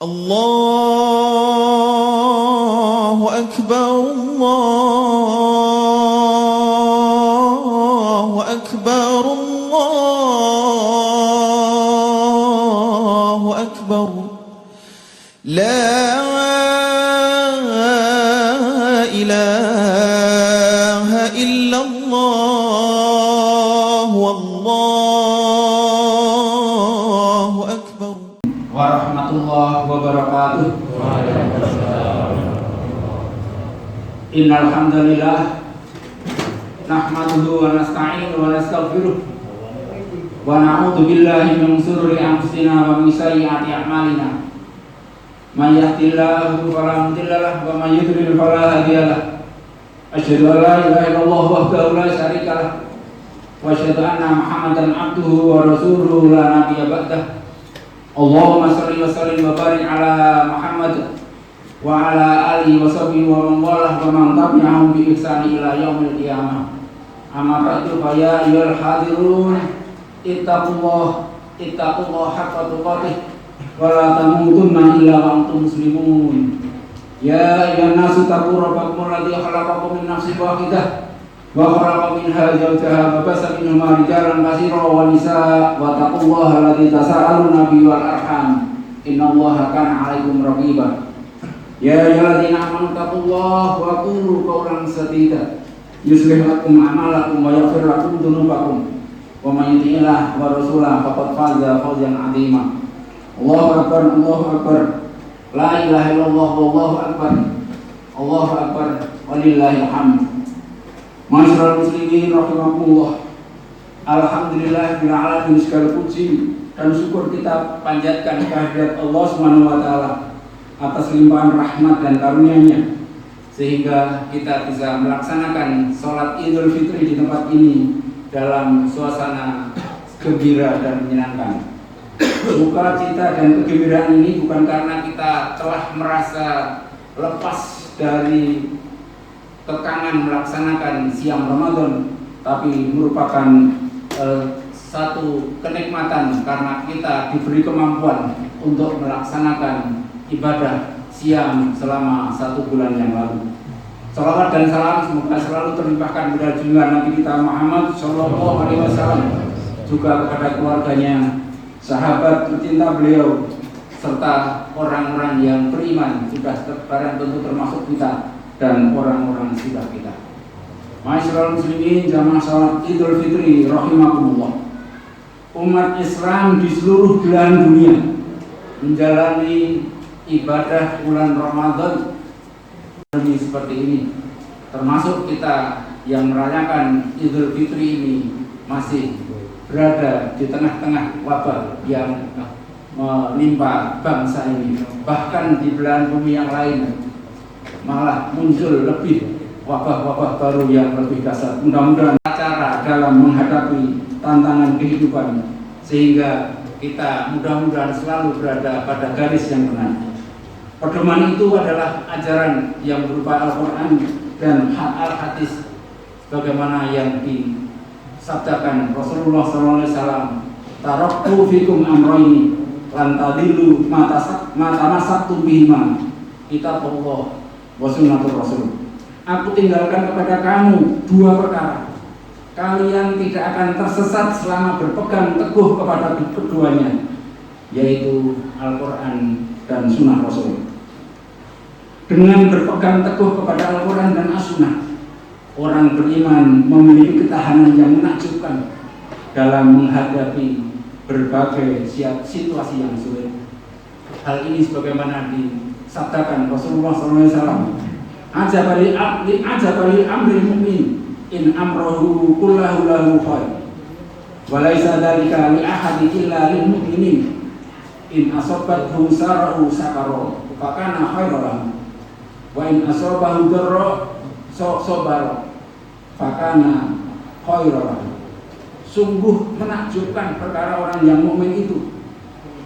الله أكبر الله أكبر الله أكبر لا إله إلا الله والله أكبر warahmatullahi wabarakatuh. Innal hamdalillah nahmaduhu wa nasta'inuhu wa nastaghfiruh wa na'udzu billahi min shururi anfusina wa min sayyiati a'malina. May yahdihillahu fala mudilla lahu wa may yudlil fala hadiya lahu. Asyhadu an la ilaha illallah wahdahu la syarika lahu wa asyhadu anna Muhammadan abduhu wa rasuluhu la nabiyya ba'dahu. Allahumma shalli wa sallim wa barik ala Muhammad wa ala alihi wa sahbihi wa man walah wa man tabi'ahum bi ihsani ila yaumil qiyamah. Amma ba'du fa ya ayyuhal hadirun ittaqullah haqqa tuqatih wa la tamutunna illa wa antum muslimun. Ya ayyuhan nasu taqu rabbakum alladzi khalaqakum min nafsin wahidah wa khalaqa minha zawjaha wa basa minhuma rijalan katsiran wa nisaa wa taqullaha alladzi tasaaluna bihi wal arham innallaha kana 'alaikum raqiba. Ya ayyuhalladzina amanu taqullaha wa qulu qawlan sadida yuslih lakum a'malakum wa yaghfir lakum dzunubakum wa may yuti'illah wa rasulahu faqad faza fawzan 'azima. Allahu akbar, Allahu akbar, la ilaha illallah wallahu akbar, Allahu akbar walillahil hamd. Masyarul muslimin rahimakumullah. Alhamdulillah bila alamin, segala puji dan syukur kita panjatkan kehadirat Allah Subhanahu wa taala atas limpahan rahmat dan karunia-Nya sehingga kita bisa melaksanakan sholat Idul Fitri di tempat ini dalam suasana gembira dan menyenangkan. Sukacita dan kegembiraan ini bukan karena kita telah merasa lepas dari tekanan melaksanakan siam Ramadan, tapi merupakan satu kenikmatan karena kita diberi kemampuan untuk melaksanakan ibadah siam selama 1 bulan yang lalu. Salawat dan salam semoga selalu terlimpahkan kepada junjungan Nabi kita Muhammad Shallallahu Alaihi Wasallam, juga kepada keluarganya, sahabat tercinta beliau, serta orang-orang yang beriman, sudah barang tentu termasuk kita dan orang-orang sekitar kita. Masyarul muslimin jamaah salat Idul Fitri rahimakumullah. Umat Islam di seluruh belahan dunia menjalani ibadah bulan Ramadan seperti ini. Termasuk kita yang merayakan Idul Fitri ini masih berada di tengah-tengah wabah yang menimpa bangsa ini. Bahkan di belahan bumi yang lain malah muncul lebih wabah-wabah baru yang lebih dahsyat. Mudah-mudahan cara dalam menghadapi tantangan kehidupan sehingga kita mudah-mudahan selalu berada pada garis yang benar. Pedoman itu adalah ajaran yang berupa Al-Quran dan al-hadis bagaimana yang disabdakan Rasulullah SAW. Taraktu fikum amroini lan tadillu mata masaktum bihima kitabullah wa sunnatur rasul. Aku tinggalkan kepada kamu 2 perkara. Kalian tidak akan tersesat selama berpegang teguh kepada keduanya, yaitu Al-Quran dan Sunnah Rasul. Dengan berpegang teguh kepada Al-Quran dan As-Sunnah, orang beriman memiliki ketahanan yang menakjubkan dalam menghadapi berbagai situasi yang sulit. Hal ini sebagaimana sabdakan Rasulullah SAW, ajabali amril mu'min in amrohu kullahu lahu khair wa laisa dzalika li ahadin illa lil mu'minin in asabathu sara'u sakara fa kana khairan lahu wa in asabahu darra sabara fa kana khairan lahu. Sungguh menakjubkan perkara orang yang mukmin itu.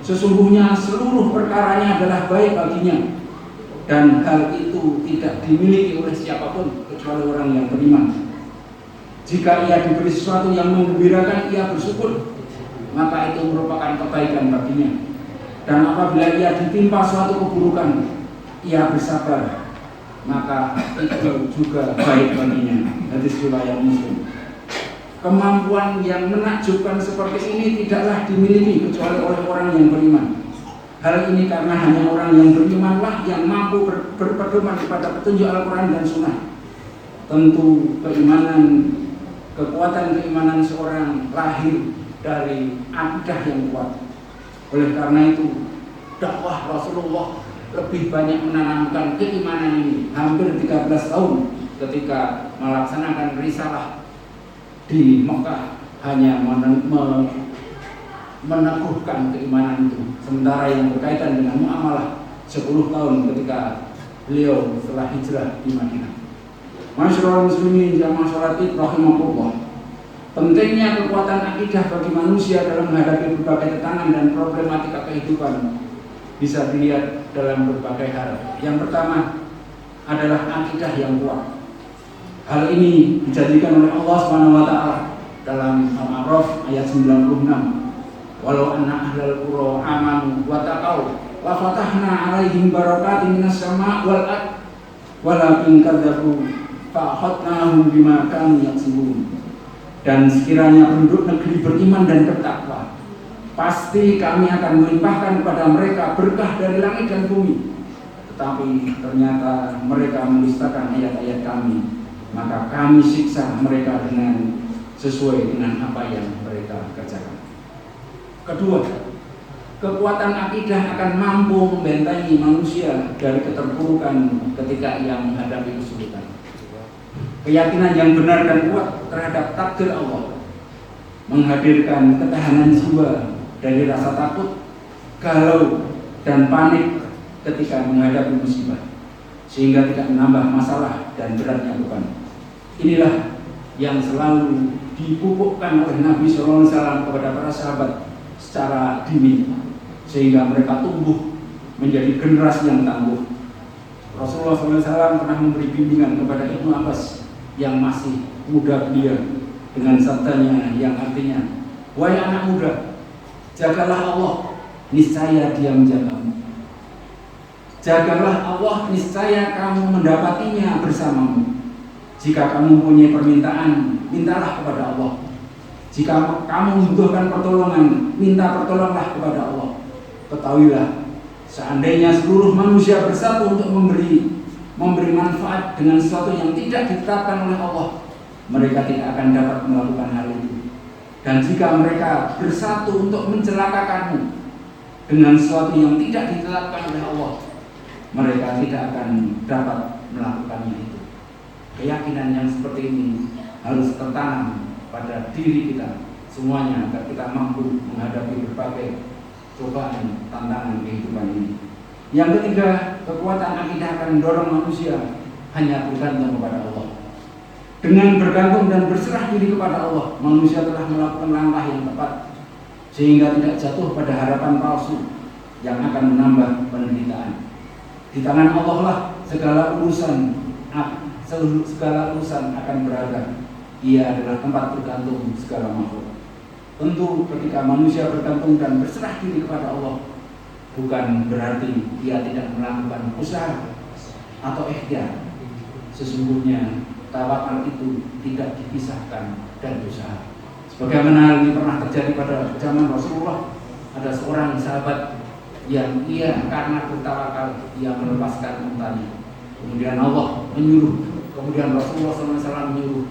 Sesungguhnya seluruh perkaranya adalah baik baginya, dan hal itu tidak dimiliki oleh siapapun kecuali orang yang beriman. Jika ia diberi sesuatu yang menggembirakan, ia bersyukur, maka itu merupakan kebaikan baginya. Dan apabila ia ditimpa suatu keburukan, ia bersabar, maka itu juga baik baginya. Hadis riwayat Muslim. Kemampuan yang menakjubkan seperti ini tidaklah dimiliki kecuali oleh orang yang beriman. Hal ini karena hanya orang yang berimanlah yang mampu berpedoman kepada petunjuk Al-Quran dan Sunnah. Tentu kekuatan keimanan seorang lahir dari akidah yang kuat. Oleh karena itu, dakwah Rasulullah lebih banyak menanamkan keimanan ini. Hampir 13 tahun ketika melaksanakan risalah di Mekah hanya meneguhkan keimanan itu. Sementara yang berkaitan dengan muamalah 10 tahun ketika beliau setelah hijrah di Madinah. Masyarakat muslimin jamaah salat Id rahimakumullah. Pentingnya kekuatan akidah bagi manusia dalam menghadapi berbagai tantangan dan problematika kehidupan bisa dilihat dalam berbagai hal. Yang pertama adalah akidah yang kuat. Hal ini dijadikan oleh Allah SWT dalam Al-A'raf ayat 96. Walau anna ahlal qura amanu wa taqaw la fatahna 'alaihim barakatin minas sama' wal ard walakin kadzabu fa akhadnahum bima kanu yaksibun. Dan sekiranya penduduk negeri beriman dan bertakwa, pasti kami akan melimpahkan kepada mereka berkah dari langit dan bumi. Tetapi ternyata mereka mendustakan ayat-ayat kami, maka kami siksa mereka dengan sesuai dengan apa yang mereka kerjakan. Kedua, kekuatan akidah akan mampu membentengi manusia dari keterpurukan ketika ia menghadapi kesulitan. Keyakinan yang benar dan kuat terhadap takdir Allah menghadirkan ketahanan jiwa dari rasa takut, galau, dan panik ketika menghadapi musibah, sehingga tidak menambah masalah dan beratnya beban. Inilah yang selalu dipupukkan oleh Nabi SAW kepada para sahabat secara dini, sehingga mereka tumbuh menjadi generasi yang tangguh. Rasulullah SAW pernah memberi bimbingan kepada Ibnu Abbas yang masih muda belia dengan sabdanya yang artinya, wahai anak muda, jagalah Allah, niscaya Dia menjagamu. Jagalah Allah, niscaya kamu mendapatinya bersamamu. Jika kamu mempunyai permintaan, mintalah kepada Allah. Jika kamu membutuhkan pertolongan, minta pertolonglah kepada Allah. Ketahuilah, seandainya seluruh manusia bersatu untuk memberi manfaat dengan sesuatu yang tidak ditetapkan oleh Allah, mereka tidak akan dapat melakukan hal itu. Dan jika mereka bersatu untuk mencelakakanmu dengan sesuatu yang tidak ditetapkan oleh Allah, mereka tidak akan dapat melakukannya itu. Keyakinan yang seperti ini harus tertanam pada diri kita semuanya agar kita mampu menghadapi berbagai cobaan, tantangan kehidupan ini. Yang ketiga, kekuatan akidah akan mendorong manusia hanya bergantung kepada Allah. Dengan bergantung dan berserah diri kepada Allah, manusia telah melakukan langkah yang tepat sehingga tidak jatuh pada harapan palsu yang akan menambah penderitaan. Di tangan Allah lah segala urusan akan berada. Ia adalah tempat bergantung segala makhluk. Tentu ketika manusia bergantung dan berserah diri kepada Allah, bukan berarti ia tidak melakukan usaha atau ikhtiar. Sesungguhnya tawakal itu tidak dipisahkan dari usaha. Sebagaimana hal ini pernah terjadi pada zaman Rasulullah, ada seorang sahabat yang karena bertawakal ia melepaskan untanya. Kemudian Allah menyuruh, kemudian Rasulullah SAW menyuruh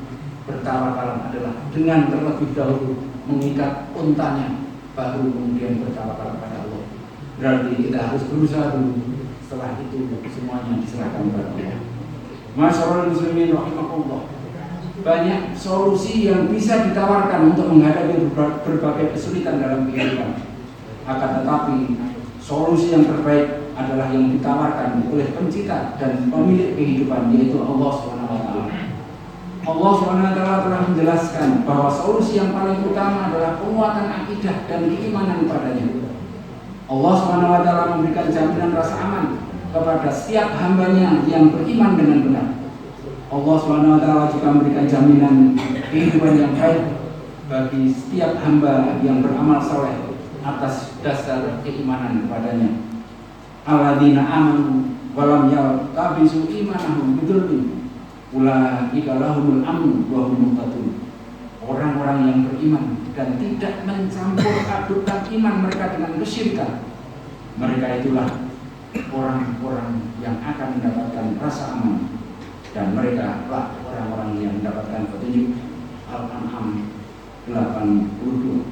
bertawakal adalah dengan terlebih dahulu mengikat untanya, baru kemudian bertawakal kepada Allah. Berarti kita harus berusaha dulu, setelah itu semuanya diserahkan kepada Allah. Masyaallah muslimin rahimakumullah. Banyak solusi yang bisa ditawarkan untuk menghadapi berbagai kesulitan dalam kehidupan. Akan tetapi solusi yang terbaik adalah yang ditawarkan oleh pencipta dan pemilik kehidupan, yaitu Allah SWT. Allah SWT telah menjelaskan bahwa solusi yang paling utama adalah penguatan akidah dan keimanan padanya. Allah SWT memberikan jaminan rasa aman kepada setiap hambanya yang beriman dengan benar. Allah SWT juga memberikan jaminan kehidupan yang baik bagi setiap hamba yang beramal saleh atas dasar keimanan kepadanya. Alladzina amanu wa lam yaltabisu imanahum bidzulmin ulaika lahumul amnu wa hum muhtadun. Orang-orang yang beriman dan tidak mencampur adukkan iman mereka dengan kesyirikan, mereka itulah orang-orang yang akan mendapatkan rasa aman, dan mereka lah orang-orang yang mendapatkan petunjuk. Al-An'am 82.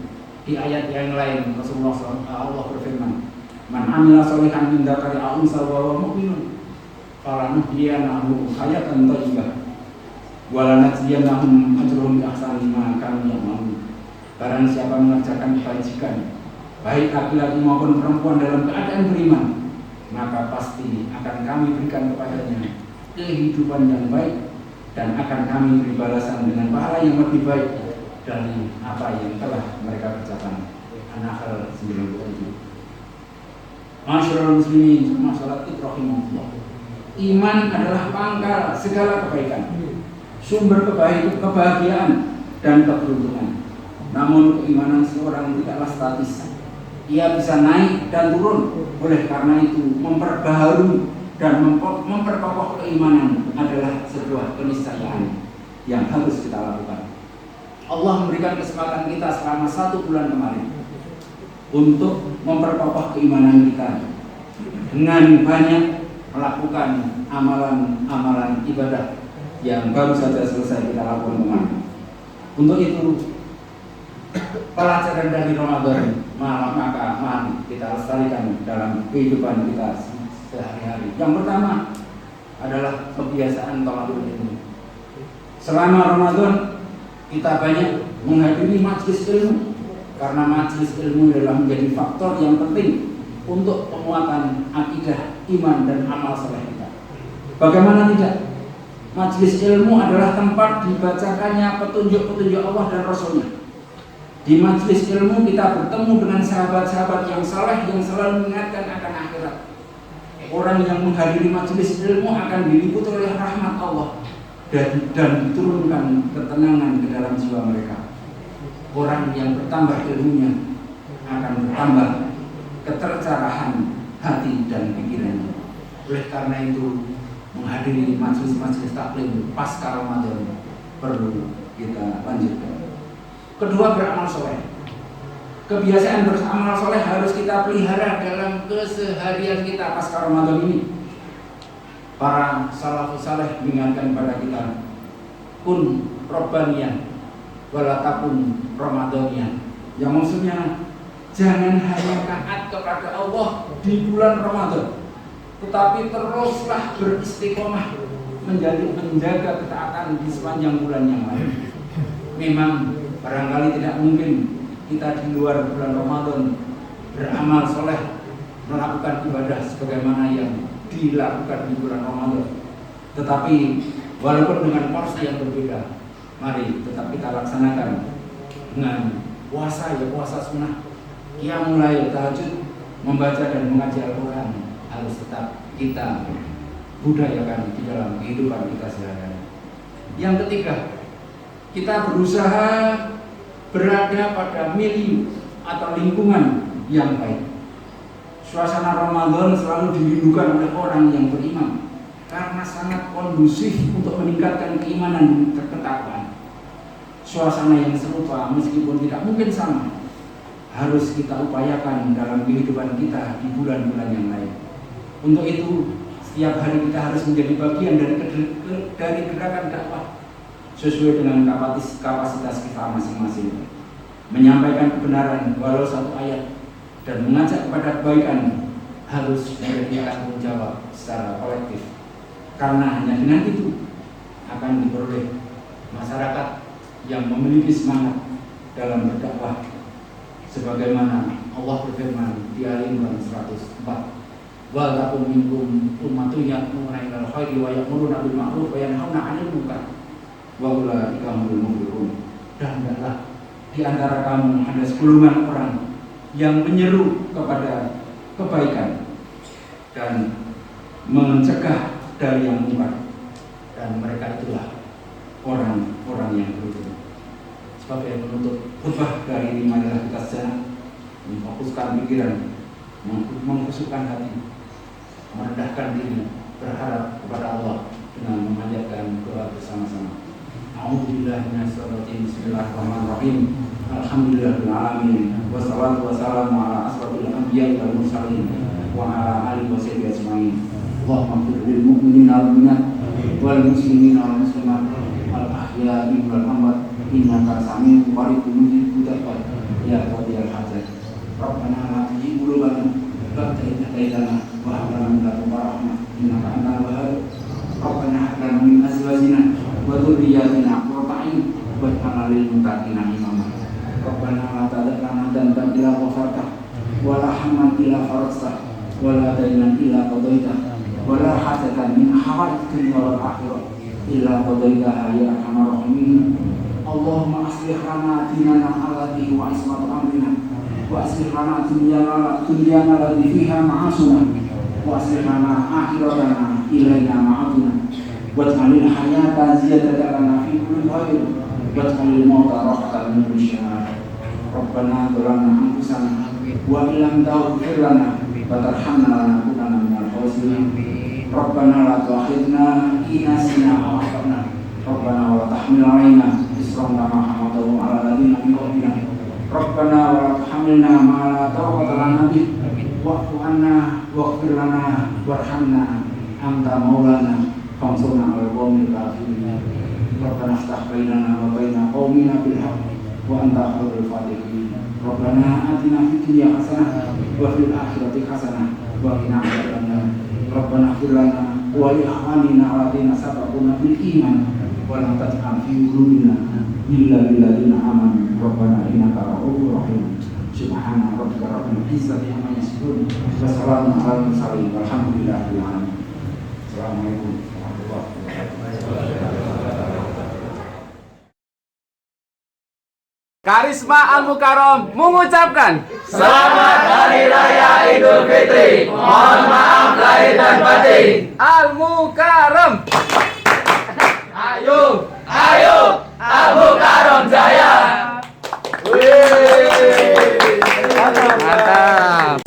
Di ayat yang lain Rasulullah Allah berfirman, "Man 'amila sholihan min dzakarin aw unsa wa huwa mu'minun falanuhyiyanahu hayatan thayyibah wa lanajziyannahum ajrahum bi ahsani ma kanu ya'malun." Barang siapa mengerjakan kebajikan, baik laki-laki maupun perempuan dalam keadaan beriman, maka pasti akan kami berikan kepadanya kehidupan yang baik, dan akan kami beri balasan dengan pahala yang lebih baik dari apa yang telah mereka kerjakan. An-Nahl 97. Masyarul muslimin, masalah rahimahullah. Iman adalah pangkal segala kebaikan, sumber kebahagiaan dan keberuntungan. Namun keimanan seorang tidaklah statis. Ia bisa naik dan turun. Oleh karena itu, memperbaharui dan memperkokoh keimanan adalah sebuah keniscayaan yang harus kita lakukan. Allah memberikan kesempatan kita selama 1 bulan kemarin untuk memperkokoh keimanan kita dengan banyak melakukan amalan-amalan ibadah yang baru saja selesai kita lakukan kemarin. Untuk itu, pelajaran dari Ramadan maka mari kita lestarikan dalam kehidupan kita sehari-hari. Yang pertama adalah kebiasaan thalabul ilmu. Selama Ramadan kita banyak menghadiri majelis ilmu, karena majelis ilmu adalah menjadi faktor yang penting untuk penguatan akidah, iman dan amal saleh kita. Bagaimana tidak? Majelis ilmu adalah tempat dibacakannya petunjuk-petunjuk Allah dan Rasulnya. Di majelis ilmu kita bertemu dengan sahabat-sahabat yang saleh yang selalu mengingatkan akan akhirat. Orang yang menghadiri majelis ilmu akan diliputi oleh rahmat Allah dan diturunkan ketenangan ke dalam jiwa mereka. Orang yang bertambah ilmunya akan bertambah ketercerahan hati dan pikirannya. Oleh karena itu, menghadiri majelis-majelis taklim pasca Ramadan perlu kita lanjutkan. Kedua, beramal soleh. Kebiasaan beramal soleh harus kita pelihara dalam keseharian kita pasca Ramadan ini. Para salafus saleh mengingatkan kepada kita, kun robbaniyah walatakun ramadhaniyah. Yang maksudnya, jangan hanya taat kepada Allah di bulan Ramadan, tetapi teruslah beristiqomah menjaga ketaatan di sepanjang bulan yang lain. Memang barangkali tidak mungkin kita di luar bulan Ramadan beramal soleh, melakukan ibadah sebagaimana yang dilakukan di bulan Ramadan. Tetapi walaupun dengan porsi yang berbeda, mari tetap kita laksanakan dengan puasa, ya puasa sunnah, qiyamul lail, tahajud, membaca dan mengaji Al-Quran harus tetap kita budayakan di dalam kehidupan kita sehari-hari. Yang ketiga, kita berusaha berada pada milieu atau lingkungan yang baik. Suasana Ramadan selalu dirindukan oleh orang yang beriman karena sangat kondusif untuk meningkatkan keimanan dan ketakwaan. Suasana yang serupa meskipun tidak mungkin sama, harus kita upayakan dalam kehidupan kita di bulan-bulan yang lain. Untuk itu, setiap hari kita harus menjadi bagian dari gerakan dakwah sesuai dengan kapasitas kita masing-masing. Menyampaikan kebenaran walau satu ayat dan mengajak kepada kebaikan harus menjadi tanggung jawab secara kolektif. Karena hanya dengan itu akan diperoleh masyarakat yang memiliki semangat dalam berdakwah. Sebagaimana Allah berfirman di Al-Imran 104, "Wa lakum minkum ummatun yad'una ilal khairi wa ya'muruna bil ma'ruf wa yanhauna 'anil munkar wa ulaika humul muflihun." Dan hendaklah di antara kamu ada segolongan orang yang menyeru kepada kebaikan dan mencegah dari yang munkar, dan mereka itulah orang-orang yang beruntung. Sebagai penutup khutbah dari ini, marilah kita sejenak memfokuskan pikiran, mengkhusyukkan hati, merendahkan diri, berharap kepada Allah dengan memanjatkan doa bersama-sama. A'udzubillahi minasyaitonir Bismillahirrahmanirrahim. Alhamdulillahil alamin. Wassalatu wassalamu ala asrofil anbiya'i wal mursalin wa ala alihi washabihi ajmain. Allahumma ighfir lil mu'minina wal mu'minat wal muslimina wal muslimat al ahya'i wal amwat innaka sami'un qaribun mujibud da'wat ya qadiyal hajat. Rabbana la tuzigh qulubana ba'da idh hadaytana wa hab lana min ladunka rahmah innaka antal wahhab. Rabbana hab lana min azwajina wa dhurriyyatina qurrata a'yun waj'alna lil muttaqina imama. Rabbana la tad'u lana dhanban illa ghafartah wa la hamman illa farajtah wa la daynan illa qadaitah wa la hajatan min hawaijid dunya wal akhirah illa qadaitaha ya arhamar rahimin. Allahumma aslih lana dinana alladhi huwa ismatu amrina wa aslih lana dunyana alladhi fiha ma'asuna wa aslih lana akhiratana ilaina ma'aduna waj'alil hayata ziyadatan lana fi kulli khair waj'alil mauta rahatan min kulli syarr. Rabbana zalamna anfusana wa illam taghfir lana wa tarhamna lanakunanna minal khasirin. Rabbana la tu'akhidhna in nasina aw akhtana. Rabbana wa la tahmil 'alaina isran kama hamaltahu 'ala alladziina min qablina. Rabbana wa la tuhammilna ma la taqata lana bih wa'fu 'anna waghfir lana warhamna anta maulana fansurna 'alal qaumil kafirin. Rabbana iftah bainana wa baina qaumina bil haqq wa anta khairul fatihin. Rabbana atina fid dunya hasanah wa fil akhirati hasanah wa qina adzabannar. Rabbana ighfir lana wa li ikhwanina alladziina sabaquna bil iman wa la taj'al fi qulubina ghillan lil ladzina amanu. Rabbana innaka ra'ufur rahim. Subhana rabbika rabbil izzati amma yasifun wa salamun 'alal mursalin walhamdulillahi alamin. Assalamualaikum warahmatullahi wabarakatuh. Karisma Al-Mukarram mengucapkan Selamat Hari Raya Idul Fitri. Mohon maaf lahir dan batin. Al-Mukarram. Ayo, ayo, Al-Mukarram Jaya. Mantap.